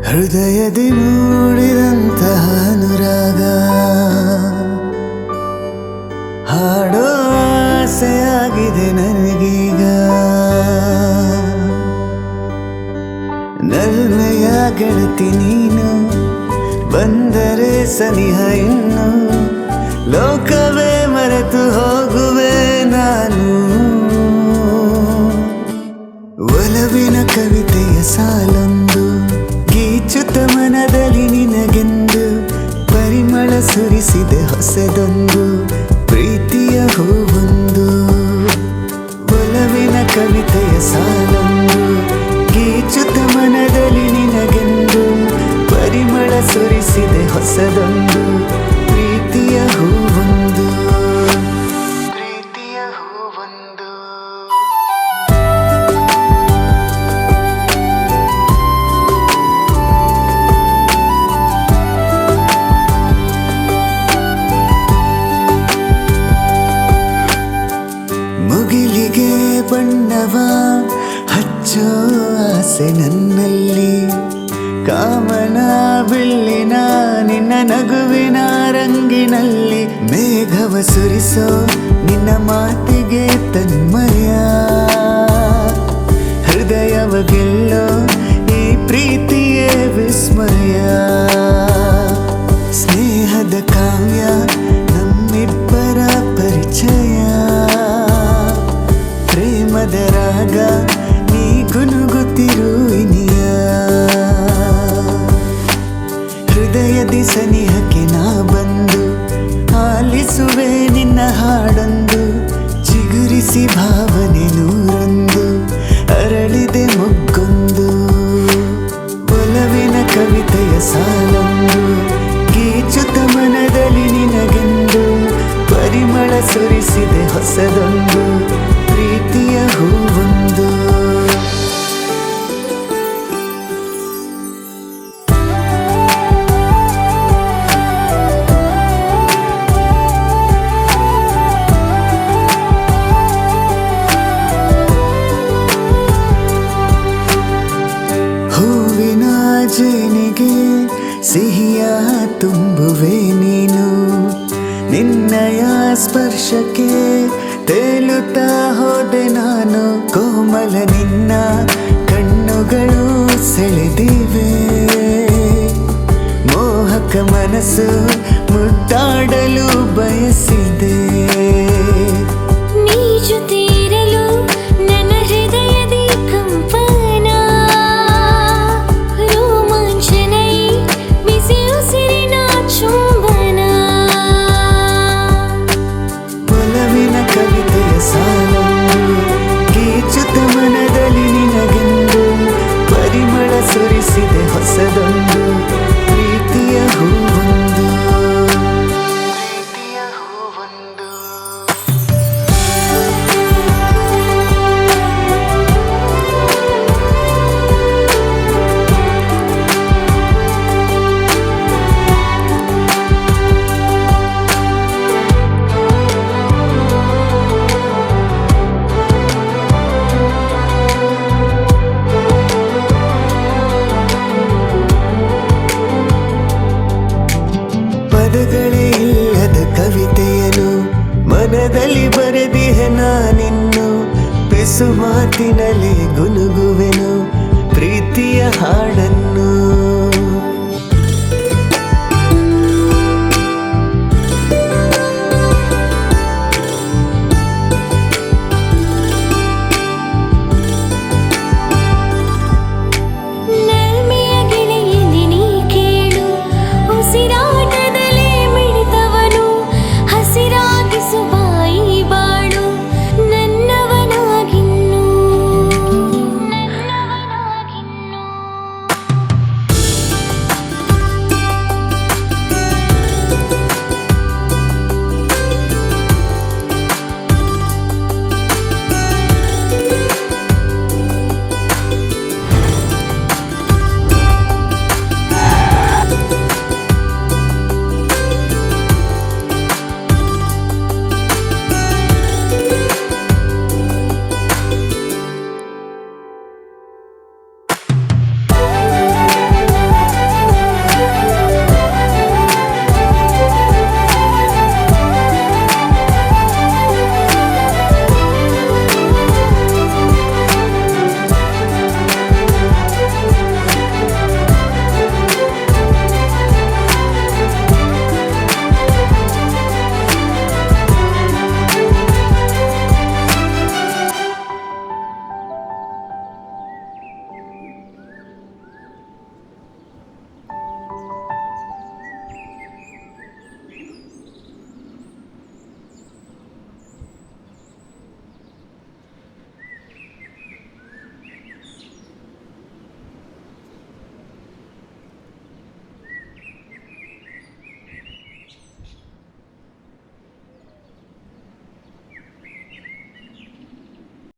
ಹೃದಯದಿ ಮೂಡಿದಂತಹ ಅನುರಾಗ ಹಾಡೋ ಆಸೆಯಾಗಿದೆ ನನಗೀಗ. ನಲ್ಮೆಯ ಗೆಳತಿ ನೀನು ಬಂದರೆ ಸನಿಹ ಇನ್ನು ಲೋಕವೇ ಮರೆತು ಹೋಗುವೆ ನಾನು. ಒಲವಿನ ಕವಿತೆಯ ಸಾಲೊಂದು ಗೀಚುತ್ತ ಮನದಲ್ಲಿ ನಿನಗೆಂದು ಪರಿಮಳ ಸುರಿಸಿದೆ ಹೊಸದೊಂದು ಪ್ರೀತಿಯ ಹೂವೊಂದು. ಒಲವಿನ ಕವಿತೆಯ ಸಾಲೊಂದು ಗೀಚುತ್ತ ಮನದಲ್ಲಿ ನಿನಗೆಂದು ಪರಿಮಳ ಸುರಿಸಿದೆ ಹೊಸದೊಂದು ಪ್ರೀತಿಯ ಹೂವೊಂದು. ಪ್ರೀತಿಯ ಹೂವೊಂದು. ಮುಗಿಲಿಗೆ ಬಣ್ಣವ ಹಚ್ಚೋ ಆಸೆ ನನ್ನಲ್ಲಿ, ಕಾಮನ ಬಿಲ್ಲಿನ ನಿನ್ನ ನಗುವಿನ ರಂಗಿನಲ್ಲಿ ಮೇಘವ ಸುರಿಸೋ ನಿನ್ನ ಮಾತಿಗೆ ತನ್ಮಯ. ಹೃದಯವ ಗೆಲ್ಲೋ ಈ ಪ್ರೀತಿಯೇ ವಿಸ್ಮಯ. ಸ್ನೇಹದ ಕಾವ್ಯ ನಮ್ಮಿಬ್ಬರ ಪರಿಚಯ, ಪ್ರೇಮದ ರಾಗ ನೀ ಗುನುಗುತ್ತಿರು ಇನಿಯ. ಹೃದಯದಿ ಸನಿಹಕ್ಕೆ ನಾ ಬಂದು ಆಲಿಸುವೆ ನಿನ್ನ ಹಾಡೊಂದು, ಚಿಗುರಿಸಿ ಭಾವನೆ ನೂರೊಂದು ಅರಳಿದೆ ಮೊಗ್ಗೊಂದು. ಒಲವಿನ ಕವಿತೆಯ ಸಾಲೊಂದು ಗೀಚುತ್ತ ಮನದಲ್ಲಿ ನಿನಗೆಂದು ಪರಿಮಳ ಸುರಿಸಿದೆ ಹೊಸದೊಂದು ಪ್ರೀತಿಯ ಹೂವೊಂದು. ಹೂವಿನ ಜೇನಿಗೆ ಸಿಹಿಯ ತುಂಬುವೆ ನೀನು, ನಿನ್ನಯ ಸ್ಪರ್ಶಕ್ಕೆ ತೇಲುತ್ತಾ ಹೋದೆ ನಾನು. ಕೋಮಲ ನಿನ್ನ ಕಣ್ಣುಗಳು ಸೆಳೆದಿವೆ, ಮೋಹಕ ಮನಸ್ಸು ಮುದ್ದಾಡಲು ಬಯಸಿದೆ. ನೀ ಜೊತೆ ಇರಲು ನನ್ನ ಹೃದಯದಿ ಕಂಪನ, ರೋಮಾಂಚನ ಬಿಸಿ ಉಸಿರಿನ ಚುಂಬನ. ಒಲವಿನ ಕವಿತೆಯ ಸಾಲೊಂದು ಗೀಚುತ್ತ ಮನದಲ್ಲಿ ನಿನಗೆಂದು ಪರಿಮಳ ಸುರಿಸಿದೆ ಹೊಸದೊಂದು ಪ್ರೀತಿಯ ಹೂವೊಂದು. ಪ್ರೀತಿಯ ಹೂವೊಂದು. ಪದಗಳೇ ಇಲ್ಲದ ಕವಿತೆಯನು ಮನದಲ್ಲಿ ಬರೆದಿಹೆ ನಾನಿನ್ನು, ಪಿಸು ಮಾತಿನಲ್ಲಿ ಗುನುಗುವೆನು ಪ್ರೀತಿಯ ಹಾಡನ್ನು.